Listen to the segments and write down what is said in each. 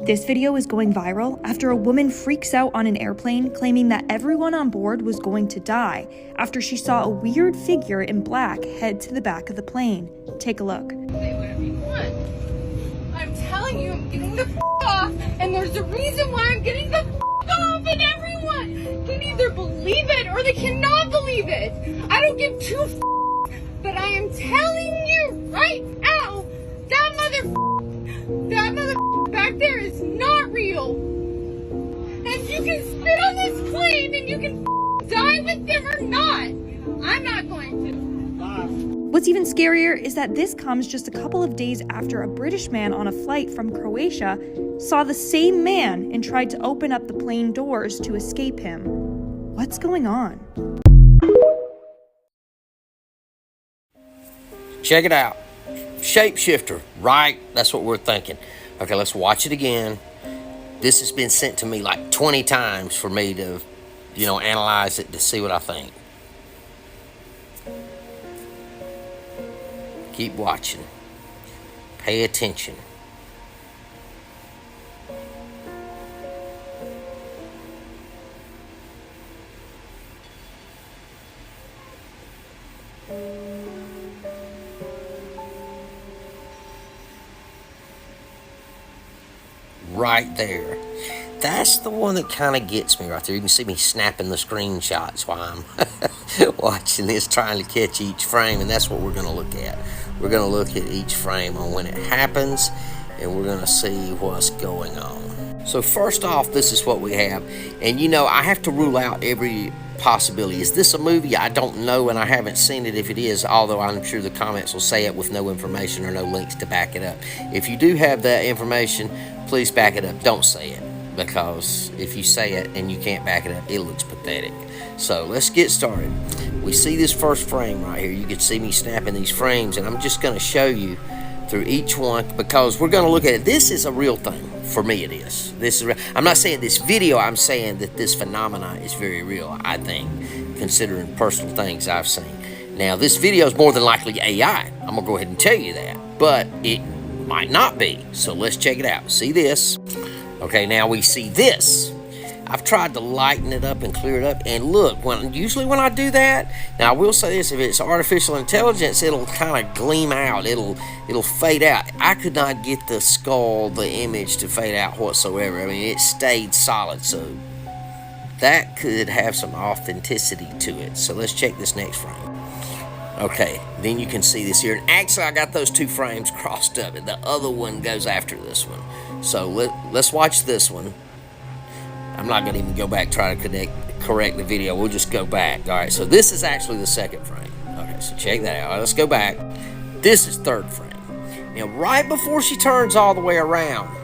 This video is going viral after a woman freaks out on an airplane claiming that everyone on board was going to die after she saw a weird figure in black head to the back of the plane. Take a look. Say whatever you want. I'm telling you, I'm getting the off, and there's a reason why I'm getting the off, and everyone can either believe it or they cannot believe it. I don't give two but I am telling you right now, that mother back there is not real. And you can spit on this plane and you can die with them or not. I'm not going to. What's even scarier is that this comes just a couple of days after a British man on a flight from Croatia saw the same man and tried to open up the plane doors to escape him. What's going on? Check it out. Shapeshifter, right? That's what we're thinking. Okay, let's watch it again. This has been sent to me like 20 times for me to, analyze it to see what I think. Keep watching. Pay attention. Right there. That's the one that kind of gets me right there. You can see me snapping the screenshots while I'm watching this, trying to catch each frame, and that's what we're going to look at. We're going to look at each frame on when it happens, and we're going to see what's going on. So first off, this is what we have, and I have to rule out every possibility. Is this a movie? I don't know, and I haven't seen it if it is, although I'm sure the comments will say it with no information or no links to back it up. If you do have that information, please back it up. Don't say it, because if you say it and you can't back it up, it looks pathetic. So let's get started. We see this first frame right here. You can see me snapping these frames, and I'm just going to show you through each one because we're going to look at it. This is a real thing. For me, it is. This is real. I'm not saying this video. I'm saying that this phenomena is very real, I think, considering personal things I've seen. Now, this video is more than likely AI. I'm going to go ahead and tell you that. But it might not be. So let's check it out. See this? Okay, now we see this. I've tried to lighten it up and clear it up. And look, usually when I do that, now I will say this, if it's artificial intelligence, it'll kind of gleam out. It'll fade out. I could not get the skull, the image to fade out whatsoever. I mean, it stayed solid. So that could have some authenticity to it. So let's check this next frame. Okay, then you can see this here. And actually, I got those two frames crossed up. And the other one goes after this one. So let's watch this one. I'm not going to even go back try to correct the video. We'll just go back. All right, so this is actually the second frame. Okay, so check that out. All right, let's go back. This is third frame. Now, right before she turns all the way around,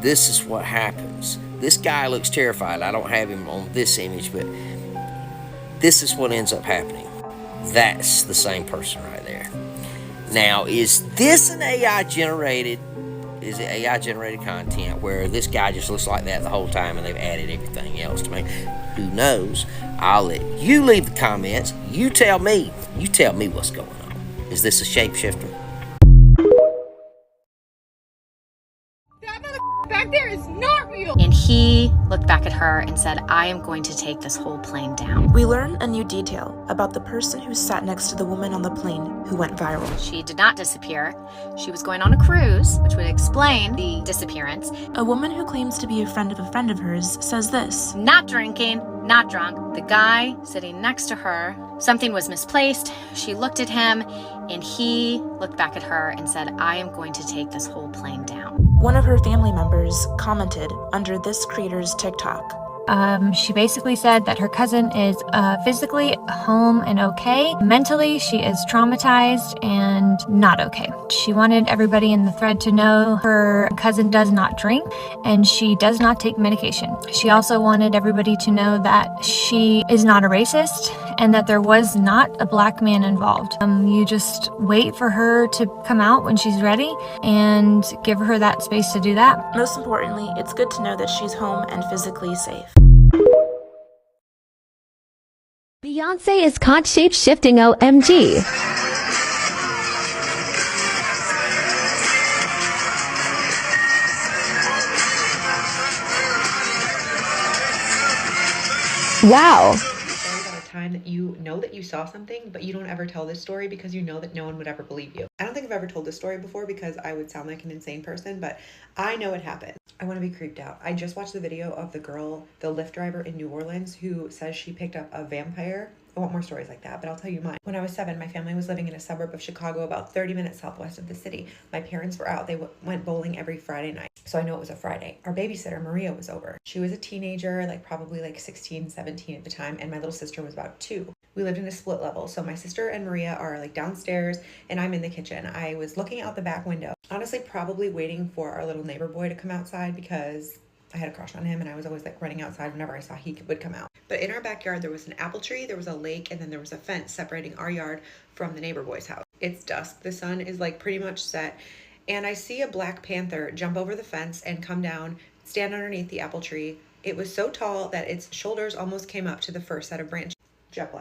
this is what happens. This guy looks terrified. I don't have him on this image, but this is what ends up happening. That's the same person right there. Now, is this an AI generated? Is it AI generated content where this guy just looks like that the whole time and they've added everything else to me? Who knows? I'll let you leave the comments. You tell me. You tell me what's going on. Is this a shapeshifter? That mother back there is not real. And he looked back at her and said, I am going to take this whole plane down. We learn a new detail about the person who sat next to the woman on the plane who went viral. She did not disappear. She was going on a cruise, which would explain the disappearance. A woman who claims to be a friend of hers says this. Not drinking, not drunk. The guy sitting next to her, something was misplaced. She looked at him and he looked back at her and said, I am going to take this whole plane down. One of her family members commented under this creator's TikTok. She basically said that her cousin is physically home and okay. Mentally, she is traumatized and not okay. She wanted everybody in the thread to know her cousin does not drink and she does not take medication. She also wanted everybody to know that she is not a racist and that there was not a black man involved. You just wait for her to come out when she's ready and give her that space to do that. Most importantly, it's good to know that she's home and physically safe. Beyonce is caught shape-shifting OMG. Wow. Story about a time that you know that you saw something, but you don't ever tell this story because you know that no one would ever believe you. I don't think I've ever told this story before because I would sound like an insane person, but I know it happened. I want to be creeped out. I just watched the video of the girl, the Lyft driver in New Orleans, who says she picked up a vampire. I want more stories like that, but I'll tell you mine. When I was 7, my family was living in a suburb of Chicago, about 30 minutes southwest of the city. My parents were out. They went bowling every Friday night. So I know it was a Friday. Our babysitter, Maria, was over. She was a teenager, probably 16, 17 at the time, and my little sister was about 2. We lived in a split level. So my sister and Maria are downstairs and I'm in the kitchen. I was looking out the back window, honestly, probably waiting for our little neighbor boy to come outside because I had a crush on him and I was always running outside whenever I saw he would come out. But in our backyard, there was an apple tree, there was a lake, and then there was a fence separating our yard from the neighbor boy's house. It's dusk. The sun is pretty much set. And I see a black panther jump over the fence and come down, stand underneath the apple tree. It was so tall that its shoulders almost came up to the first set of branches. Jet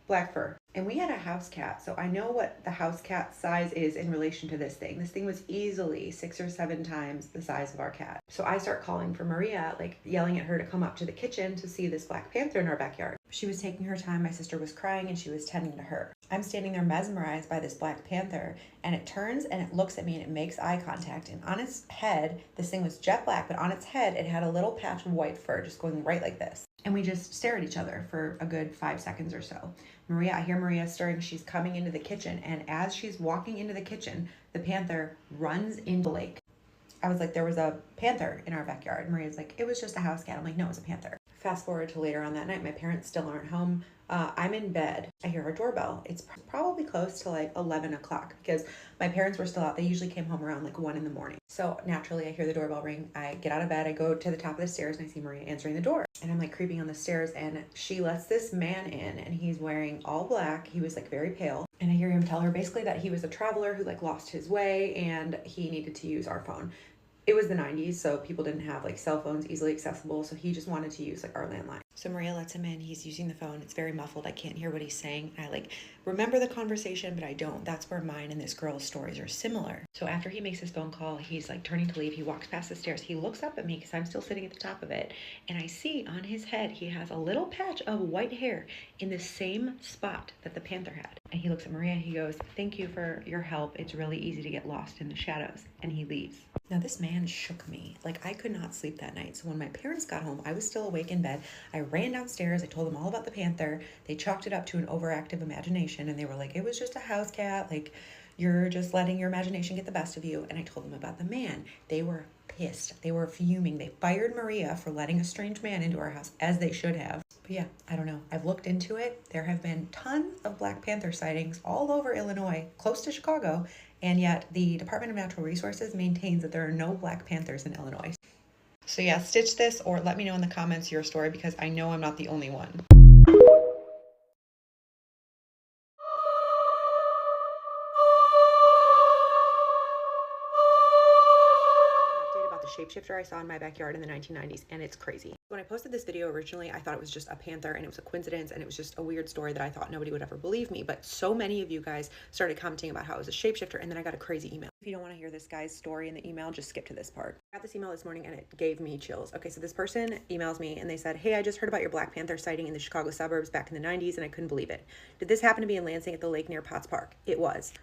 black fur. And we had a house cat, so I know what the house cat size is in relation to this thing. This thing was easily 6 or 7 times the size of our cat. So I start calling for Maria, yelling at her to come up to the kitchen to see this black panther in our backyard. She was taking her time. My sister was crying and she was tending to her. I'm standing there mesmerized by this black panther, and it turns and it looks at me and it makes eye contact. And on its head, this thing was jet black, but on its head, it had a little patch of white fur just going right like this. And we just stare at each other for a good 5 seconds or so. I hear Maria stirring. She's coming into the kitchen. And as she's walking into the kitchen, the panther runs into the lake. I was like, there was a panther in our backyard. Maria's like, it was just a house cat. I'm like, no, it was a panther. Fast forward to later on that night, my parents still aren't home. I'm in bed. I hear our doorbell. It's probably close to 11 o'clock because my parents were still out. They usually came home around 1 in the morning. So naturally I hear the doorbell ring. I get out of bed. I go to the top of the stairs and I see Maria answering the door. And I'm creeping on the stairs and she lets this man in and he's wearing all black. He was very pale. And I hear him tell her basically that he was a traveler who lost his way and he needed to use our phone. It was the 90s, so people didn't have cell phones easily accessible, so he just wanted to use our landline. So Maria lets him in. He's using the phone. It's very muffled. I can't hear what he's saying. I remember the conversation, but I don't. That's where mine and this girl's stories are similar. So after he makes his phone call, he's turning to leave. He walks past the stairs. He looks up at me because I'm still sitting at the top of it, and I see on his head he has a little patch of white hair in the same spot that the panther had. And he looks at Maria and he goes, "Thank you for your help. It's really easy to get lost in the shadows." And he leaves. Now this man shook me. I could not sleep that night. So when my parents got home, I was still awake in bed. I ran downstairs. I told them all about the panther. They chalked it up to an overactive imagination. And they were like, it was just a house cat. You're just letting your imagination get the best of you. And I told them about the man. They were pissed. They were fuming. They fired Maria for letting a strange man into our house, as they should have. But yeah, I don't know. I've looked into it. There have been tons of Black Panther sightings all over Illinois, close to Chicago. And yet the Department of Natural Resources maintains that there are no Black Panthers in Illinois. So yeah, stitch this or let me know in the comments your story because I know I'm not the only one. Shapeshifter I saw in my backyard in the 1990s, and it's crazy. When I posted this video originally, I thought it was just a panther and it was a coincidence and it was just a weird story that I thought nobody would ever believe me, but so many of you guys started commenting about how it was a shapeshifter, and then I got a crazy email. If you don't want to hear this guy's story in the email, just skip to this part. I got this email this morning and it gave me chills. Okay, so this person emails me and they said, "Hey, I just heard about your Black Panther sighting in the Chicago suburbs back in the 90s and I couldn't believe it. Did this happen to be in Lansing at the lake near Potts Park?" It was.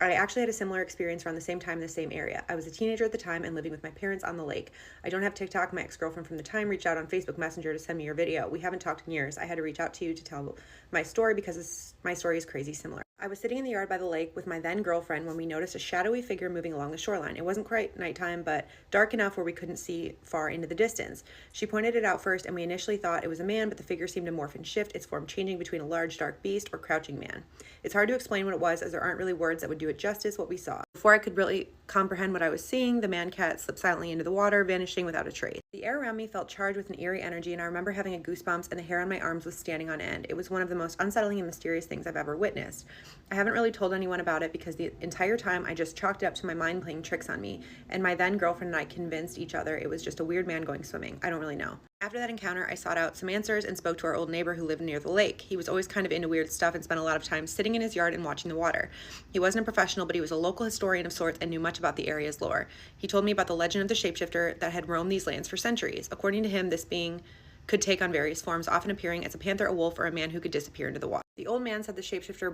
I actually had a similar experience around the same time in the same area. I was a teenager at the time and living with my parents on the lake. I don't have TikTok. My ex-girlfriend from the time reached out on Facebook Messenger to send me your video. We haven't talked in years. I had to reach out to you to tell my story because my story is crazy similar. I was sitting in the yard by the lake with my then girlfriend when we noticed a shadowy figure moving along the shoreline. It wasn't quite nighttime, but dark enough where we couldn't see far into the distance. She pointed it out first, and we initially thought it was a man, but the figure seemed to morph and shift, its form changing between a large, dark beast or crouching man. It's hard to explain what it was, as there aren't really words that would do it justice what we saw. Before I could really comprehend what I was seeing, the man-cat slipped silently into the water, vanishing without a trace. The air around me felt charged with an eerie energy, and I remember having a goosebumps, and the hair on my arms was standing on end. It was one of the most unsettling and mysterious things I've ever witnessed. I haven't really told anyone about it because the entire time I just chalked it up to my mind playing tricks on me, and my then girlfriend and I convinced each other it was just a weird man going swimming. I don't really know. After that encounter, I sought out some answers and spoke to our old neighbor who lived near the lake. He was always kind of into weird stuff and spent a lot of time sitting in his yard and watching the water. He wasn't a professional, but he was a local historian of sorts and knew much about the area's lore. He told me about the legend of the shapeshifter that had roamed these lands for centuries. According to him, this being could take on various forms, often appearing as a panther, a wolf, or a man who could disappear into the water. The old man said the shapeshifter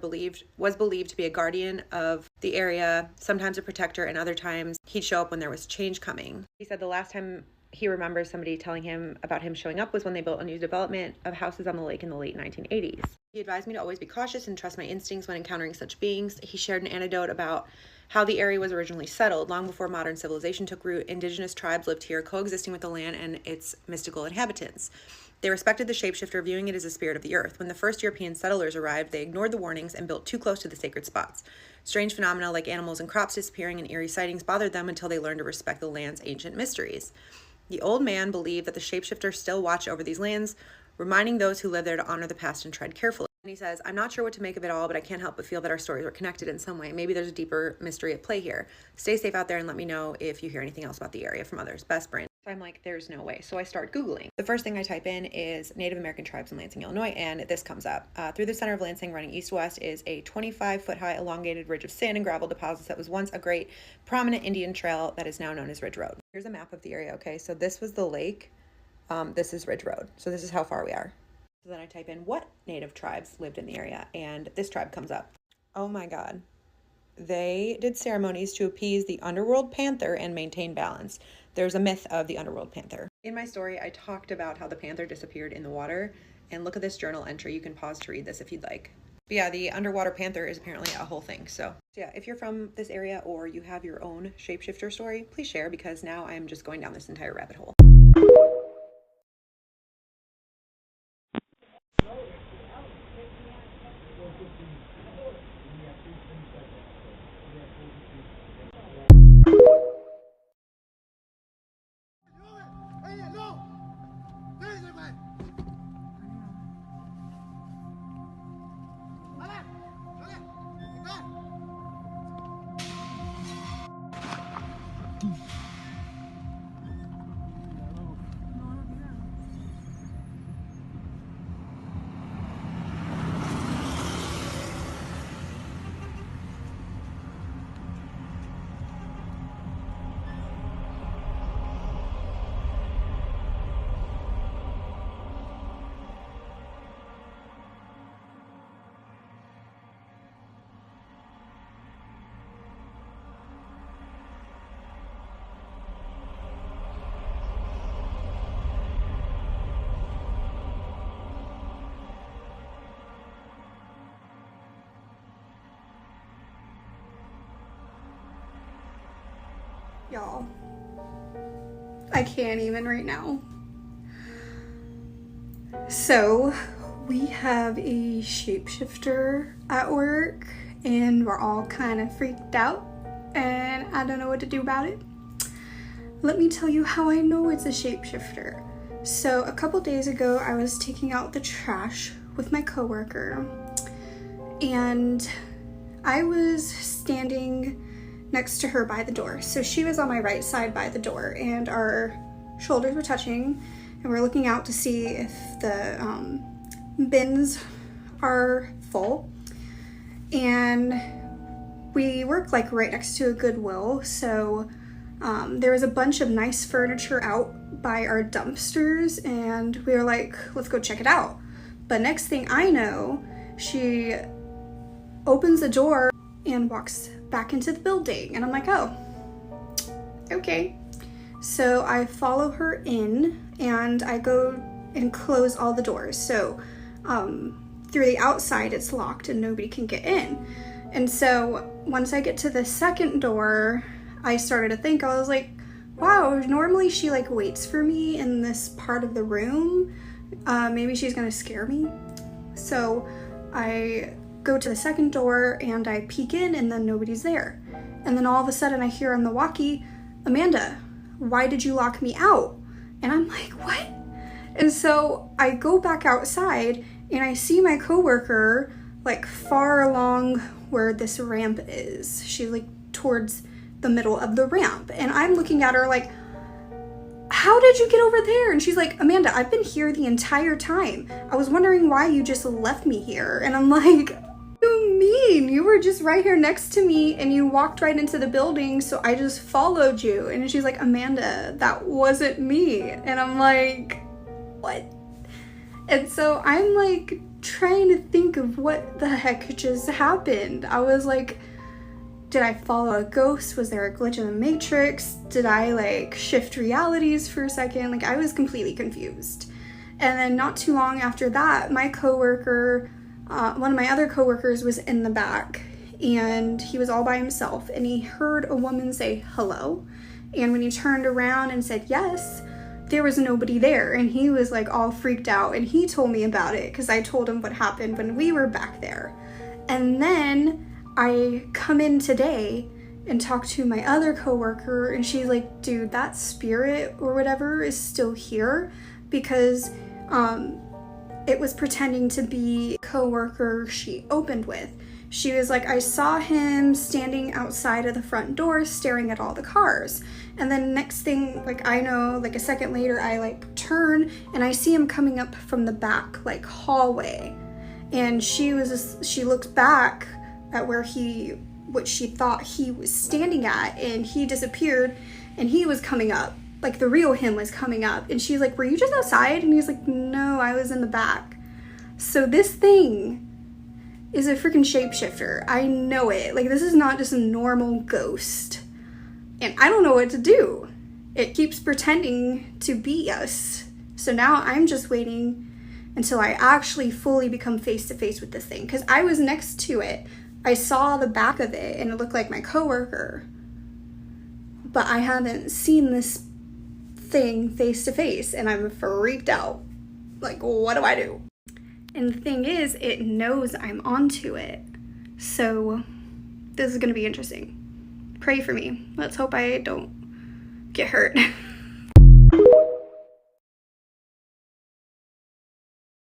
was believed to be a guardian of the area, sometimes a protector, and other times he'd show up when there was change coming. He said the last time he remembers somebody telling him about him showing up was when they built a new development of houses on the lake in the late 1980s. He advised me to always be cautious and trust my instincts when encountering such beings. He shared an anecdote about how the area was originally settled. Long before modern civilization took root, indigenous tribes lived here, coexisting with the land and its mystical inhabitants. They respected the shapeshifter, viewing it as a spirit of the earth. When the first European settlers arrived, they ignored the warnings and built too close to the sacred spots. Strange phenomena like animals and crops disappearing and eerie sightings bothered them until they learned to respect the land's ancient mysteries. The old man believed that the shapeshifter still watched over these lands, reminding those who live there to honor the past and tread carefully. And he says, I'm not sure what to make of it all, but I can't help but feel that our stories are connected in some way. Maybe there's a deeper mystery at play here. Stay safe out there and let me know if you hear anything else about the area from others. Best, Brandon. So I'm like, there's no way. So I start Googling. The first thing I type in is Native American tribes in Lansing, Illinois, and this comes up. Through the center of Lansing, running east-west, is a 25-foot-high elongated ridge of sand and gravel deposits that was once a great prominent Indian trail that is now known as Ridge Road. Here's a map of the area, okay? So this was the lake. This is Ridge Road. So this is how far we are. So then I type in what native tribes lived in the area, and this tribe comes up. Oh my God. They did ceremonies to appease the underworld panther and maintain balance. There's a myth of the underworld panther. In my story, I talked about how the panther disappeared in the water, and look at this journal entry. You can pause to read this if you'd like. But yeah, the underwater panther is apparently a whole thing. So yeah, if you're from this area or you have your own shapeshifter story, please share, because now I'm just going down this entire rabbit hole. Y'all, I can't even right now. So we have a shapeshifter at work and we're all kind of freaked out and I don't know what to do about it. Let me tell you how I know it's a shapeshifter. So a couple days ago I was taking out the trash with my coworker and I was standing next to her by the door. So she was on my right side by the door and our shoulders were touching and we're looking out to see if the bins are full. And we work like right next to a Goodwill, so there was a bunch of nice furniture out by our dumpsters and we were like, let's go check it out. But next thing I know, she opens the door and walks back into the building and I'm like, oh, okay. So I follow her in and I go and close all the doors. So through the outside it's locked and nobody can get in. And so once I get to the second door, I started to think, I was like, wow, normally she like waits for me in this part of the room. Maybe she's gonna scare me. So I go to the second door and I peek in and then nobody's there. And then all of a sudden I hear on the walkie, Amanda, why did you lock me out? And I'm like, what? And so I go back outside and I see my coworker like far along where this ramp is. She's like towards the middle of the ramp. And I'm looking at her like, how did you get over there? And she's like, Amanda, I've been here the entire time. I was wondering why you just left me here. And I'm like, what do you mean? You were just right here next to me and you walked right into the building, so I just followed you. And she's like, Amanda, that wasn't me. And I'm like, what? And so I'm like trying to think of what the heck just happened. I was like, did I follow a ghost? Was there a glitch in the matrix? Did I like shift realities for a second? Like I was completely confused. And then not too long after that, my coworker, one of my other coworkers was in the back and he was all by himself and he heard a woman say hello. And when he turned around and said yes, there was nobody there. And he was like all freaked out and he told me about it because I told him what happened when we were back there. And then I come in today and talk to my other coworker and she's like, dude, that spirit or whatever is still here because it was pretending to be a coworker she opened with. She was like, I saw him standing outside of the front door staring at all the cars. And then next thing, like I know, like a second later, I like turn and I see him coming up from the back like hallway. And she looked back at what she thought he was standing at and he disappeared and he was coming up. Like the real him was coming up and she's like, were you just outside? And he's like, no, I was in the back. So this thing is a freaking shapeshifter. I know it. Like this is not just a normal ghost. And I don't know what to do. It keeps pretending to be us. So now I'm just waiting until I actually fully become face to face with this thing. Because I was next to it. I saw the back of it and it looked like my coworker. But I haven't seen this thing face to face and I'm freaked out. Like, what do I do? And the thing is, it knows I'm onto it. So this is gonna be interesting. Pray for me. Let's hope I don't get hurt.